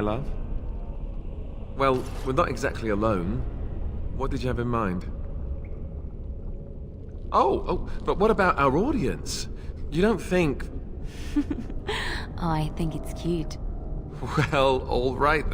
love? Well, we're not exactly alone. What did you have in mind? Oh, but what about our audience? You don't think... Oh, I think it's cute. Well, all right.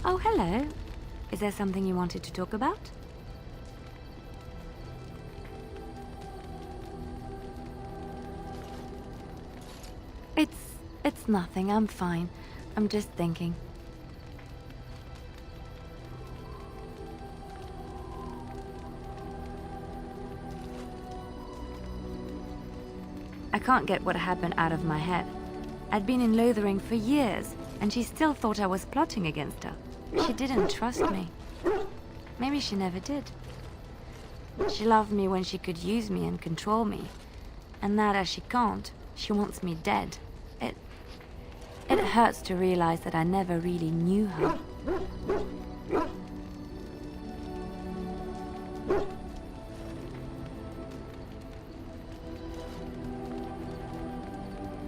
Oh, hello. Is there something you wanted to talk about? It's nothing. I'm fine. I'm just thinking. I can't get what happened out of my head. I'd been in Lothering for years, and she still thought I was plotting against her. She didn't trust me. Maybe she never did. She loved me when she could use me and control me. And now that she can't, she wants me dead. It hurts to realize that I never really knew her.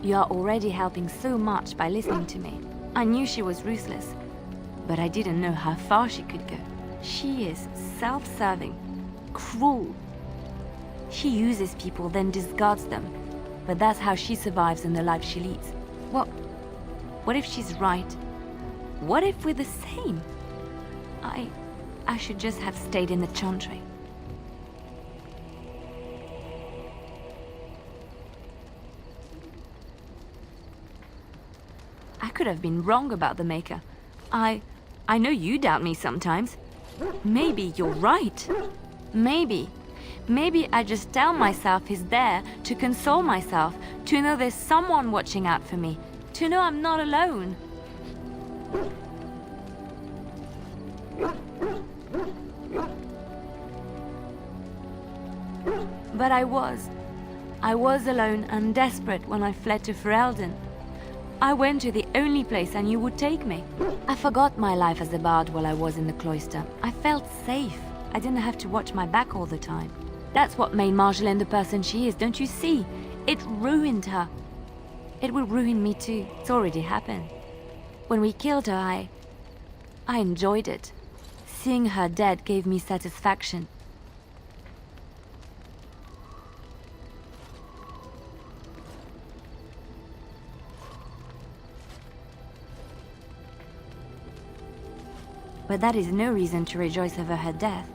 You are already helping so much by listening to me. I knew she was ruthless, but I didn't know how far she could go. She is self-serving, cruel. She uses people, then discards them. But that's how she survives in the life she leads. What if she's right? What if we're the same? I should just have stayed in the Chantry. I could have been wrong about the Maker. I know you doubt me sometimes. Maybe you're right. Maybe I just tell myself he's there to console myself, to know there's someone watching out for me, to know I'm not alone. But I was alone and desperate when I fled to Ferelden. I went to the only place I knew would take me. I forgot my life as a bard while I was in the cloister. I felt safe. I didn't have to watch my back all the time. That's what made Marjolaine the person she is, don't you see? It ruined her. It will ruin me too. It's already happened. When we killed her, I enjoyed it. Seeing her dead gave me satisfaction. But that is no reason to rejoice over her death.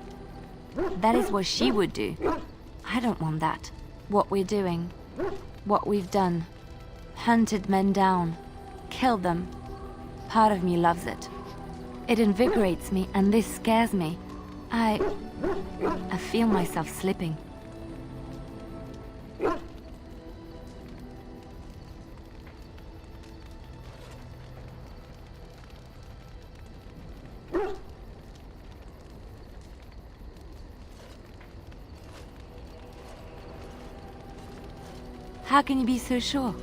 That is what she would do. I don't want that. What we're doing, what we've done, hunted men down, killed them. Part of me loves it. It invigorates me, and this scares me. I feel myself slipping. How can you be so sure?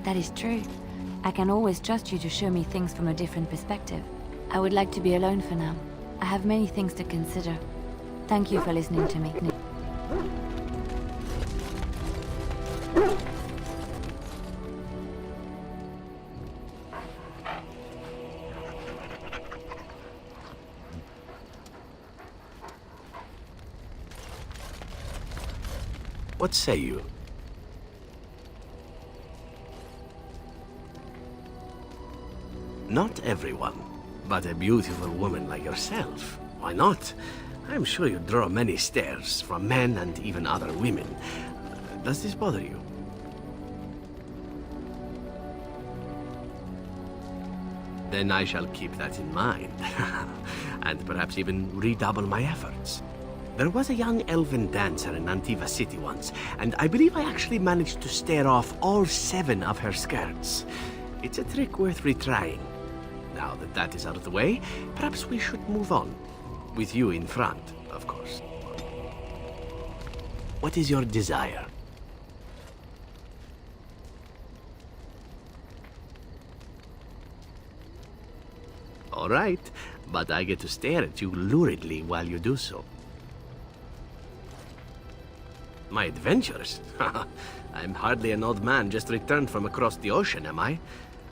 That is true. I can always trust you to show me things from a different perspective. I would like to be alone for now. I have many things to consider. Thank you for listening to me. What say you? Not everyone, but a beautiful woman like yourself. Why not? I'm sure you draw many stares from men and even other women. Does this bother you? Then I shall keep that in mind. And perhaps even redouble my efforts. There was a young elven dancer in Antiva City once, and I believe I actually managed to stare off all 7 of her skirts. It's a trick worth retrying. Now that that is out of the way, perhaps we should move on. With you in front, of course. What is your desire? All right, but I get to stare at you luridly while you do so. My adventures? I'm hardly an old man just returned from across the ocean, am I?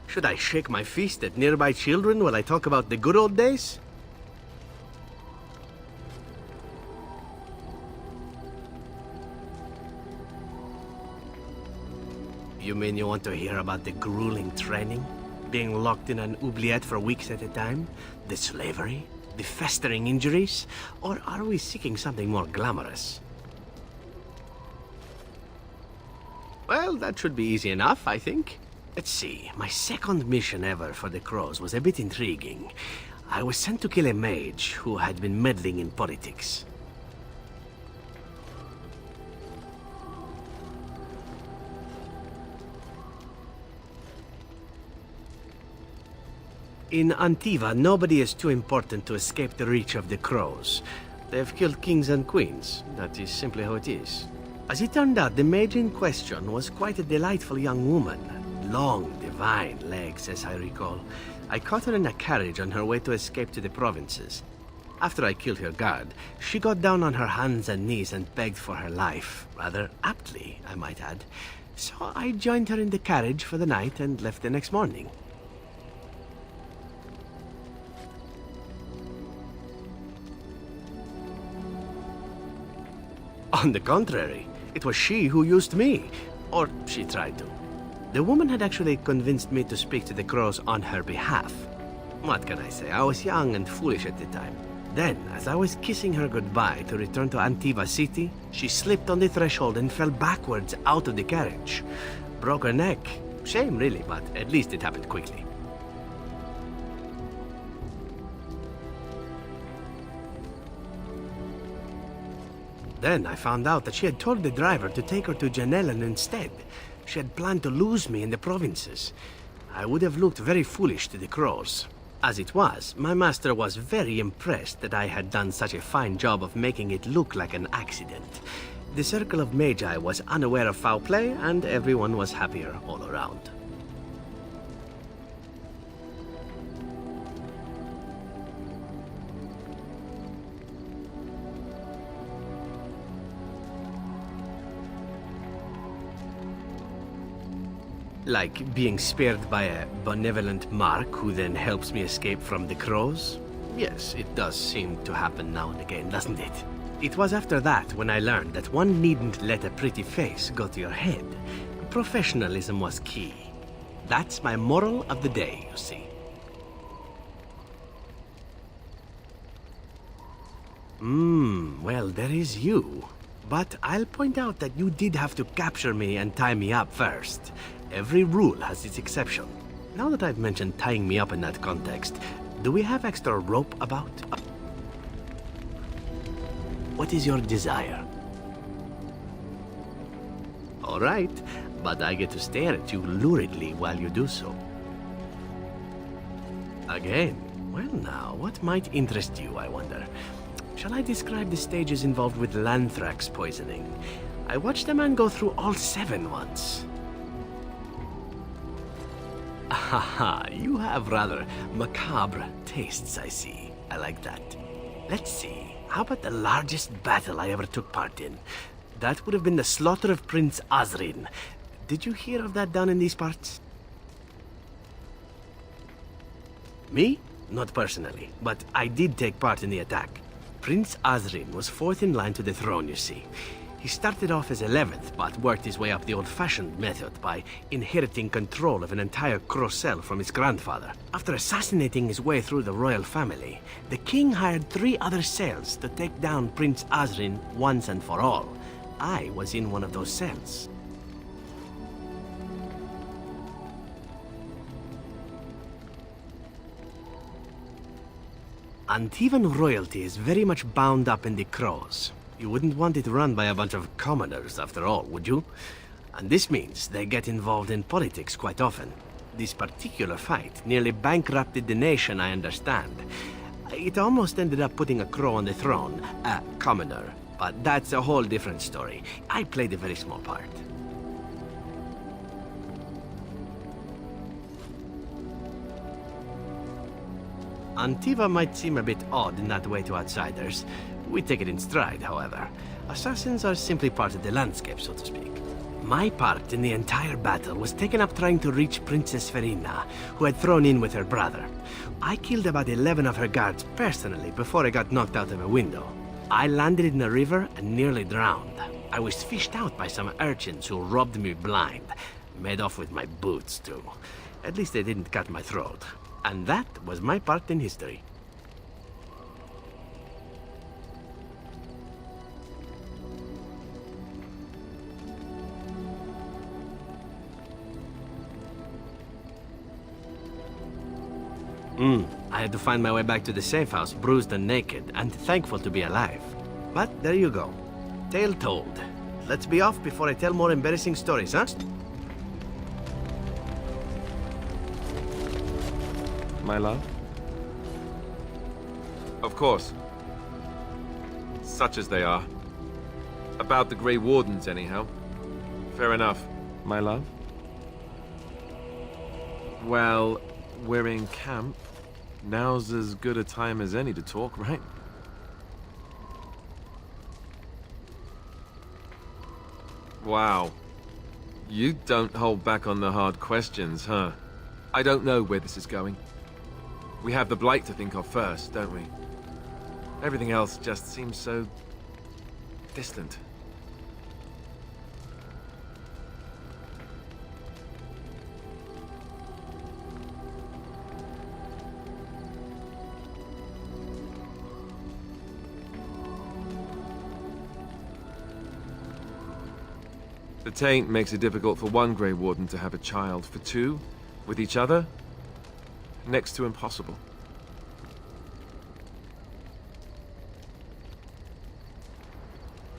Should I shake my fist at nearby children while I talk about the good old days? You mean you want to hear about the grueling training? Being locked in an oubliette for weeks at a time? The slavery? The festering injuries? Or are we seeking something more glamorous? Well, that should be easy enough, I think. Let's see, my second mission ever for the Crows was a bit intriguing. I was sent to kill a mage who had been meddling in politics. In Antiva, nobody is too important to escape the reach of the Crows. They've killed kings and queens. That is simply how it is. As it turned out, the mage in question was quite a delightful young woman. Long, divine legs, as I recall. I caught her in a carriage on her way to escape to the provinces. After I killed her guard, she got down on her hands and knees and begged for her life. Rather aptly, I might add. So I joined her in the carriage for the night and left the next morning. On the contrary, it was she who used me. Or she tried to. The woman had actually convinced me to speak to the Crows on her behalf. What can I say? I was young and foolish at the time. Then, as I was kissing her goodbye to return to Antiva City, she slipped on the threshold and fell backwards out of the carriage. Broke her neck. Shame, really, but at least it happened quickly. Then I found out that she had told the driver to take her to Janellen instead. She had planned to lose me in the provinces. I would have looked very foolish to the Crows. As it was, my master was very impressed that I had done such a fine job of making it look like an accident. The circle of Magi was unaware of foul play, and everyone was happier all around. Like being spared by a benevolent mark who then helps me escape from the Crows? Yes, it does seem to happen now and again, doesn't it? It was after that when I learned that one needn't let a pretty face go to your head. Professionalism was key. That's my moral of the day, you see. Well, there is you. But I'll point out that you did have to capture me and tie me up first. Every rule has its exception. Now that I've mentioned tying me up in that context, do we have extra rope about? What is your desire? All right, but I get to stare at you luridly while you do so. Again? Well now, what might interest you, I wonder? Shall I describe the stages involved with Lanthrax poisoning? I watched a man go through all 7 once. Haha, you have rather macabre tastes, I see. I like that. Let's see, how about the largest battle I ever took part in? That would have been the slaughter of Prince Azrin. Did you hear of that down in these parts? Me? Not personally, but I did take part in the attack. Prince Azrin was 4th in line to the throne, you see. He started off as 11th, but worked his way up the old-fashioned method by inheriting control of an entire crow cell from his grandfather. After assassinating his way through the royal family, the king hired 3 other cells to take down Prince Azrin once and for all. I was in one of those cells. Antivan royalty is very much bound up in the crows. You wouldn't want it run by a bunch of commoners, after all, would you? And this means they get involved in politics quite often. This particular fight nearly bankrupted the nation, I understand. It almost ended up putting a crow on the throne, a commoner. But that's a whole different story. I played a very small part. Antiva might seem a bit odd in that way to outsiders. We take it in stride, however. Assassins are simply part of the landscape, so to speak. My part in the entire battle was taken up trying to reach Princess Verina, who had thrown in with her brother. I killed about 11 of her guards personally before I got knocked out of a window. I landed in a river and nearly drowned. I was fished out by some urchins who robbed me blind. Made off with my boots, too. At least they didn't cut my throat. And that was my part in history. I had to find my way back to the safe house, bruised and naked, and thankful to be alive. But there you go. Tale told. Let's be off before I tell more embarrassing stories, huh? My love? Of course. Such as they are. About the Grey Wardens, anyhow. Fair enough. My love? Well, we're in camp. Now's as good a time as any to talk, right? Wow. You don't hold back on the hard questions, huh? I don't know where this is going. We have the Blight to think of first, don't we? Everything else just seems so distant. The taint makes it difficult for one Grey Warden to have a child. For 2, with each other, next to impossible.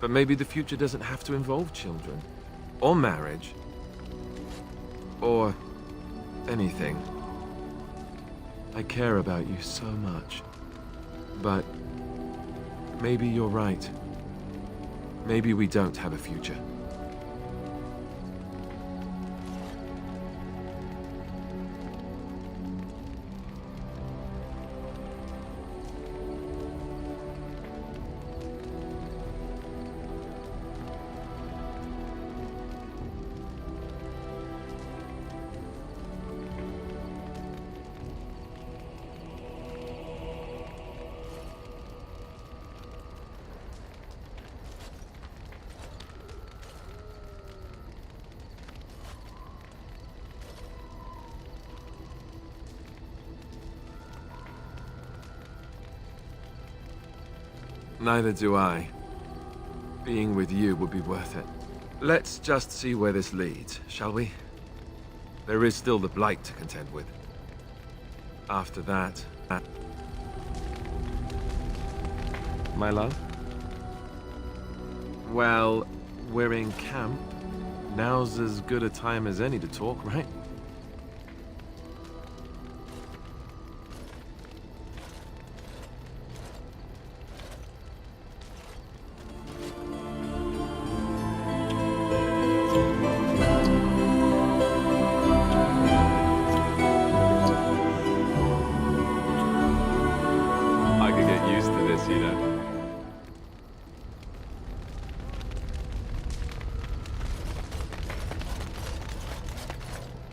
But maybe the future doesn't have to involve children, or marriage, or anything. I care about you so much, but maybe you're right. Maybe we don't have a future. Neither do I. Being with you would be worth it. Let's just see where this leads, shall we? There is still the Blight to contend with. After that... My love? Well, we're in camp. Now's as good a time as any to talk, right?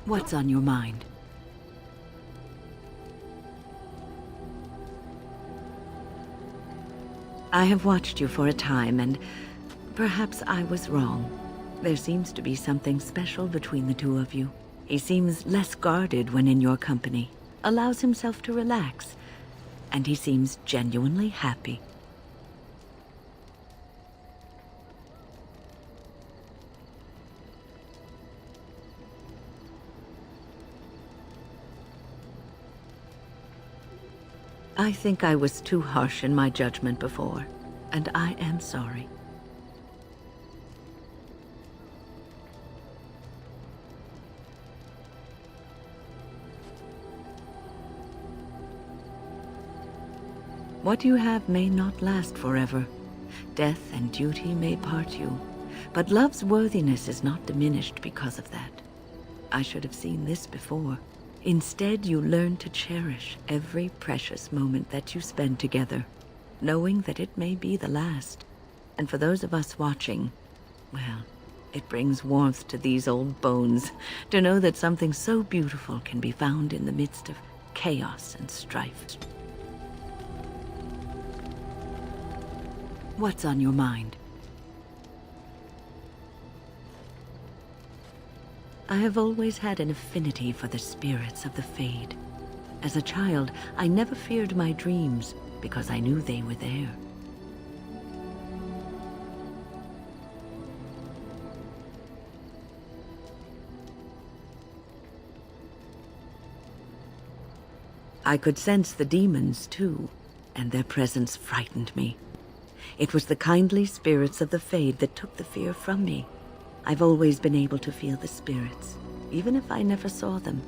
What's on your mind? I have watched you for a time, and Perhaps I was wrong. There seems to be something special between the two of you. He seems less guarded when in your company, allows himself to relax, and he seems genuinely happy. I think I was too harsh in my judgment before, and I am sorry. What you have may not last forever. Death and duty may part you, but love's worthiness is not diminished because of that. I should have seen this before. Instead, you learn to cherish every precious moment that you spend together, knowing that it may be the last. And for those of us watching, well, it brings warmth to these old bones to know that something so beautiful can be found in the midst of chaos and strife. What's on your mind? I have always had an affinity for the spirits of the Fade. As a child, I never feared my dreams because I knew they were there. I could sense the demons, too, and their presence frightened me. It was the kindly spirits of the Fade that took the fear from me. I've always been able to feel the spirits, even if I never saw them.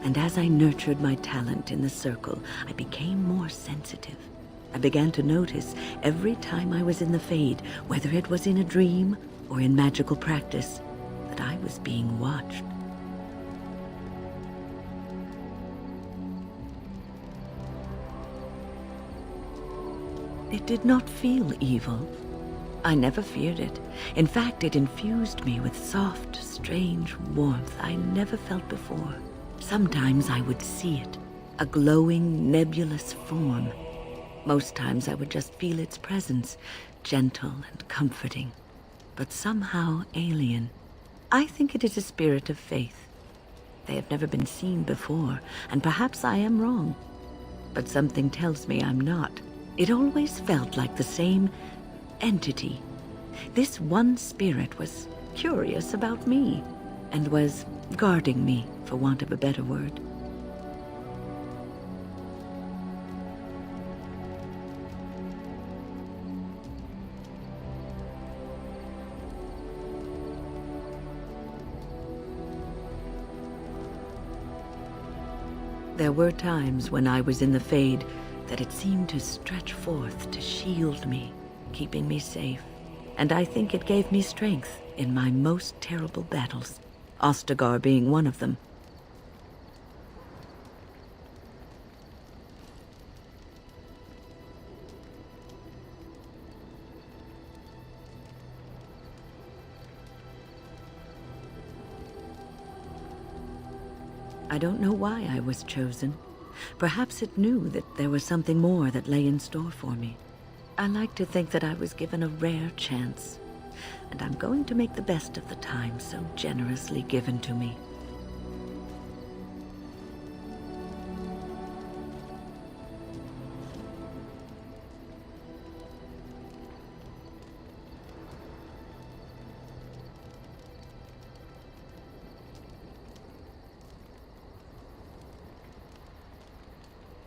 And as I nurtured my talent in the circle, I became more sensitive. I began to notice every time I was in the Fade, whether it was in a dream or in magical practice, that I was being watched. It did not feel evil. I never feared it. In fact, it infused me with soft, strange warmth I never felt before. Sometimes I would see it, a glowing, nebulous form. Most times I would just feel its presence, gentle and comforting, but somehow alien. I think it is a spirit of faith. They have never been seen before, and perhaps I am wrong. But something tells me I'm not. It always felt like the same entity. This one spirit was curious about me, and was guarding me, for want of a better word. There were times when I was in the Fade that it seemed to stretch forth to shield me, keeping me safe. And I think it gave me strength in my most terrible battles, Ostagar being one of them. I don't know why I was chosen. Perhaps it knew that there was something more that lay in store for me. I like to think that I was given a rare chance, and I'm going to make the best of the time so generously given to me.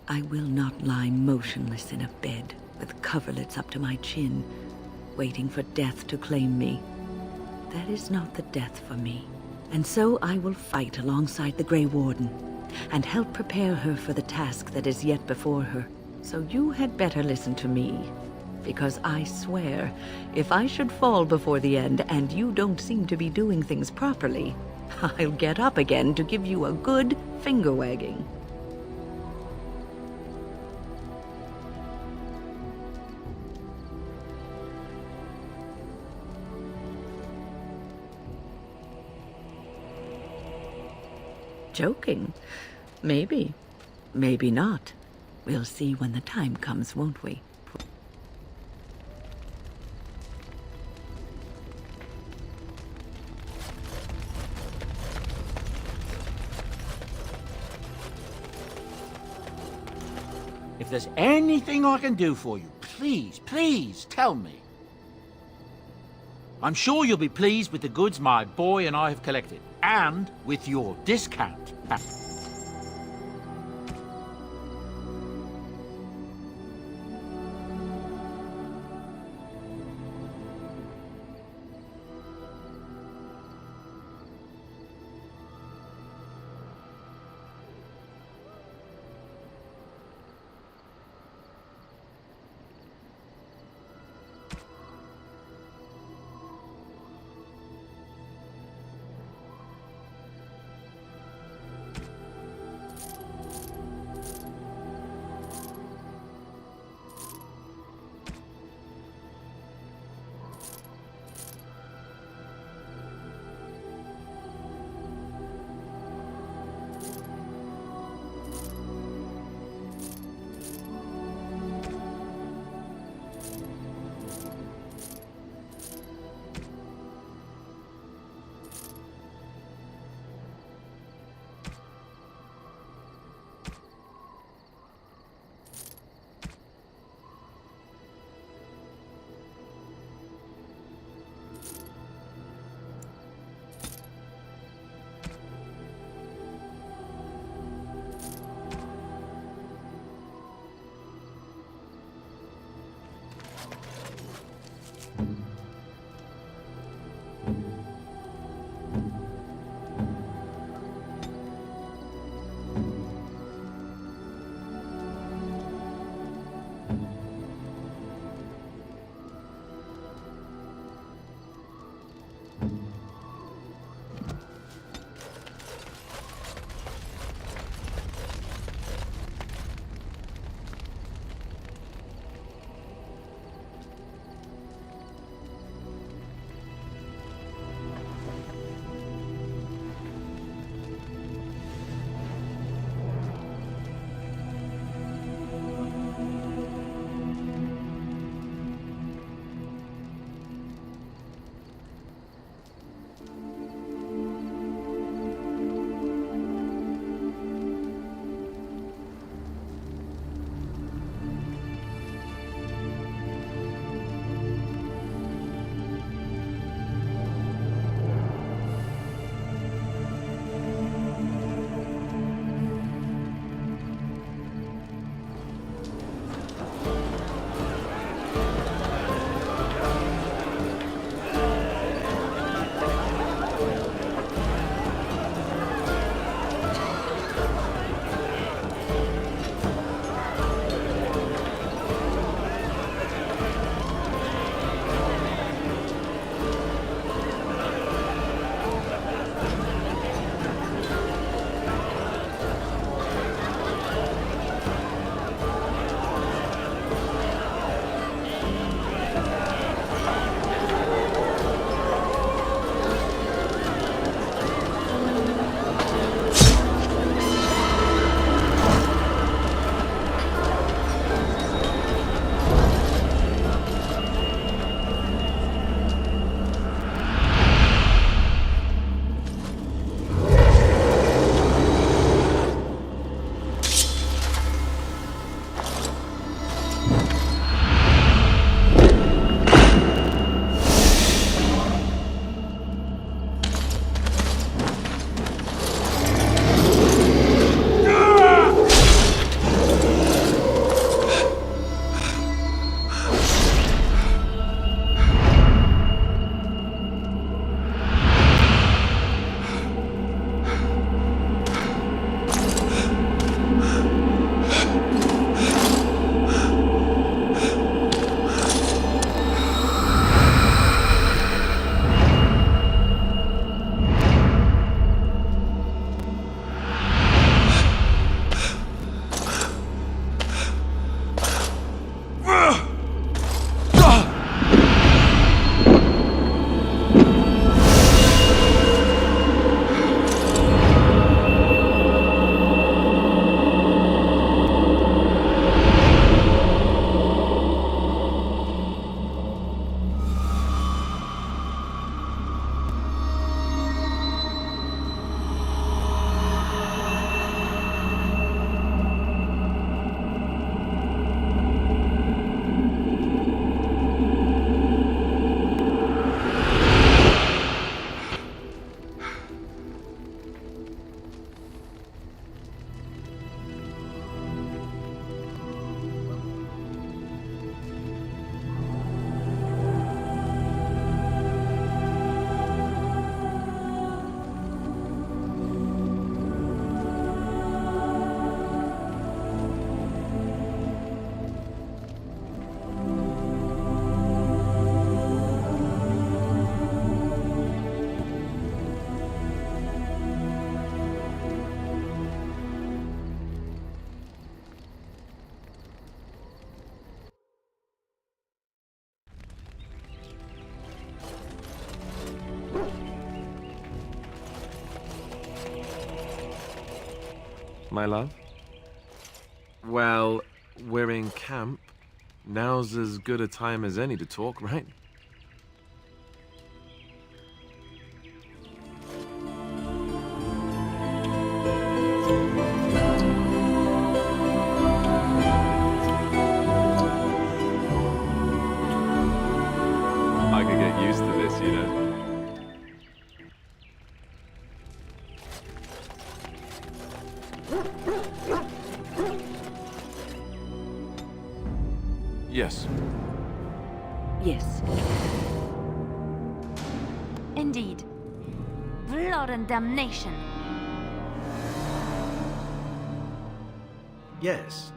I will not lie motionless in a bed with coverlets up to my chin, waiting for death to claim me. That is not the death for me. And so I will fight alongside the Grey Warden, and help prepare her for the task that is yet before her. So you had better listen to me, because I swear, if I should fall before the end and you don't seem to be doing things properly, I'll get up again to give you a good finger-wagging. Joking? Maybe. Maybe not. We'll see when the time comes, won't we? there's anything I can do for you, please, please tell me. I'm sure you'll be pleased with the goods my boy and I have collected, and with your discount. my love? Well, we're in camp. Now's as good a time as any to talk, right? I could get used to this, you know. Yes. Yes. Indeed. Blood and damnation. Yes.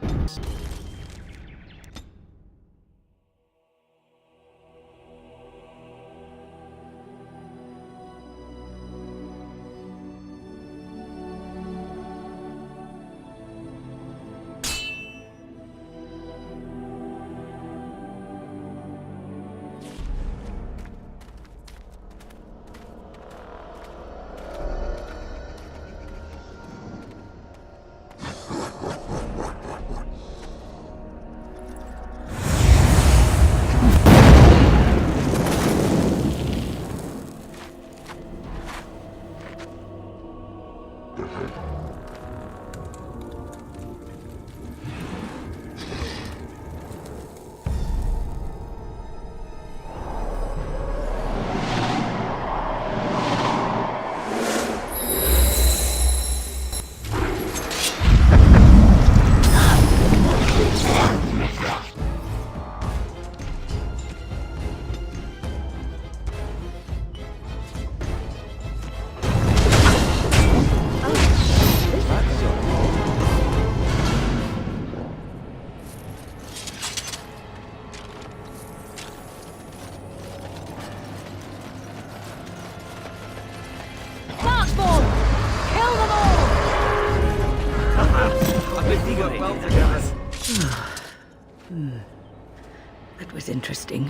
That was interesting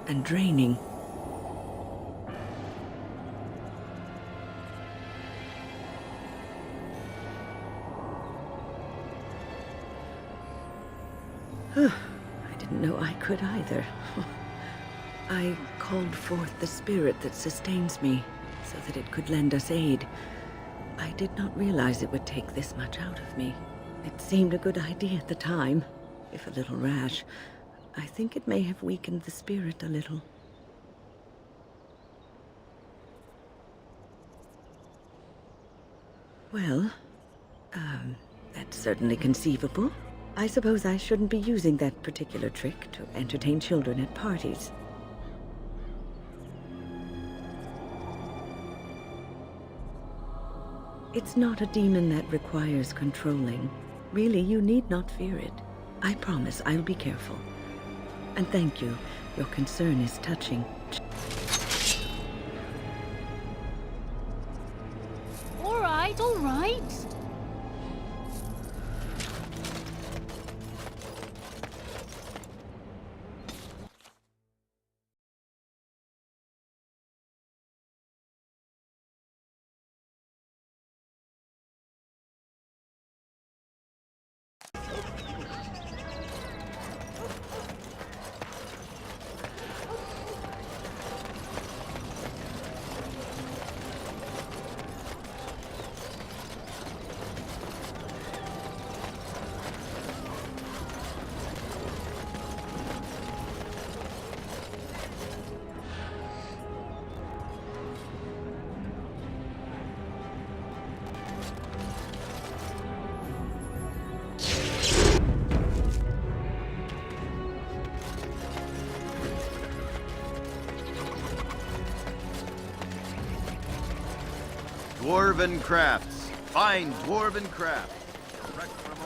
and draining. I didn't know I could either. I called forth the spirit that sustains me so that it could lend us aid. I did not realize it would take this much out of me. It seemed a good idea at the time, if a little rash. I think it may have weakened the spirit a little. Well, that's certainly conceivable. I suppose I shouldn't be using that particular trick to entertain children at parties. It's not a demon that requires controlling. Really, you need not fear it. I promise I'll be careful. And thank you. Your concern is touching. All right, all right. Dwarven crafts. Fine dwarven craft. Direct from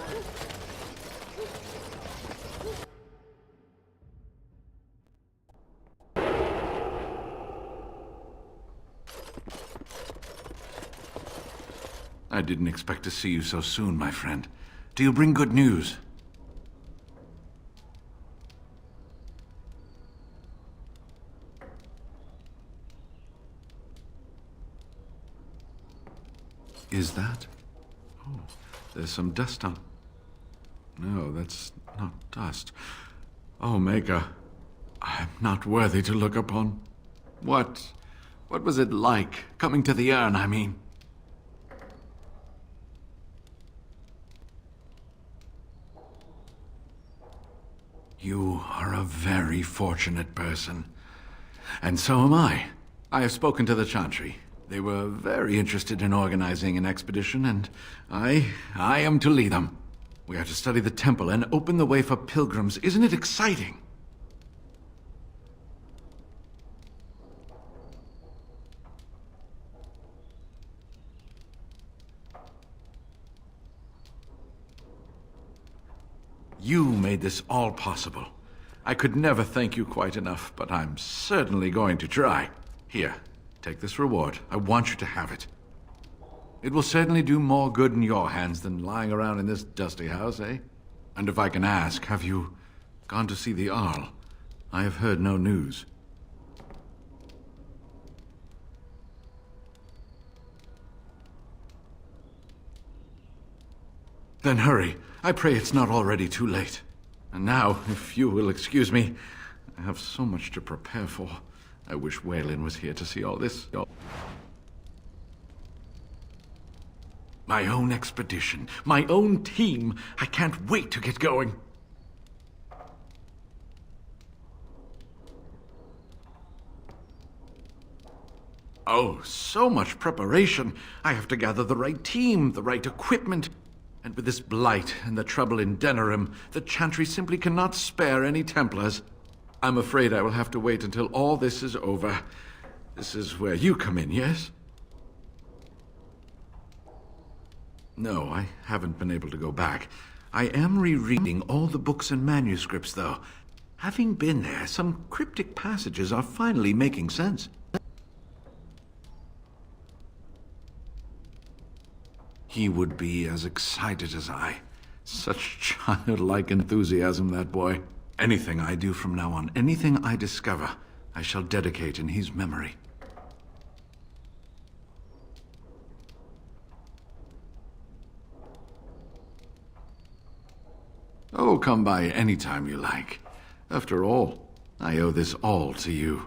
I didn't expect to see you so soon, my friend. Do you bring good news? Is that? Oh, There's some dust on... No, that's not dust. Oh, Maker, I'm not worthy to look upon. What was it like, coming to the urn, I mean? You are a very fortunate person. And so am I. I have spoken to the Chantry. They were very interested in organizing an expedition, and I am to lead them. We are to study the temple and open the way for pilgrims. Isn't it exciting? You made this all possible. I could never thank you quite enough, but I'm certainly going to try. Here, take this reward. I want you to have it. It will certainly do more good in your hands than lying around in this dusty house, eh? And if I can ask, have you gone to see the Arl? I have heard no news. Then hurry. I pray it's not already too late. And now, if you will excuse me, I have so much to prepare for. I wish Waylon was here to see all this. My own expedition, my own team. I can't wait to get going. Oh, so much preparation. I have to gather the right team, the right equipment. And with this blight and the trouble in Denerim, the Chantry simply cannot spare any Templars. I'm afraid I will have to wait until all this is over. This is where you come in, yes? No, I haven't been able to go back. I am rereading all the books and manuscripts, though. Having been there, some cryptic passages are finally making sense. He would be as excited as I. Such childlike enthusiasm, that boy. Anything I do from now on, anything I discover, I shall dedicate in his memory. Oh, come by any time you like. After all, I owe this all to you.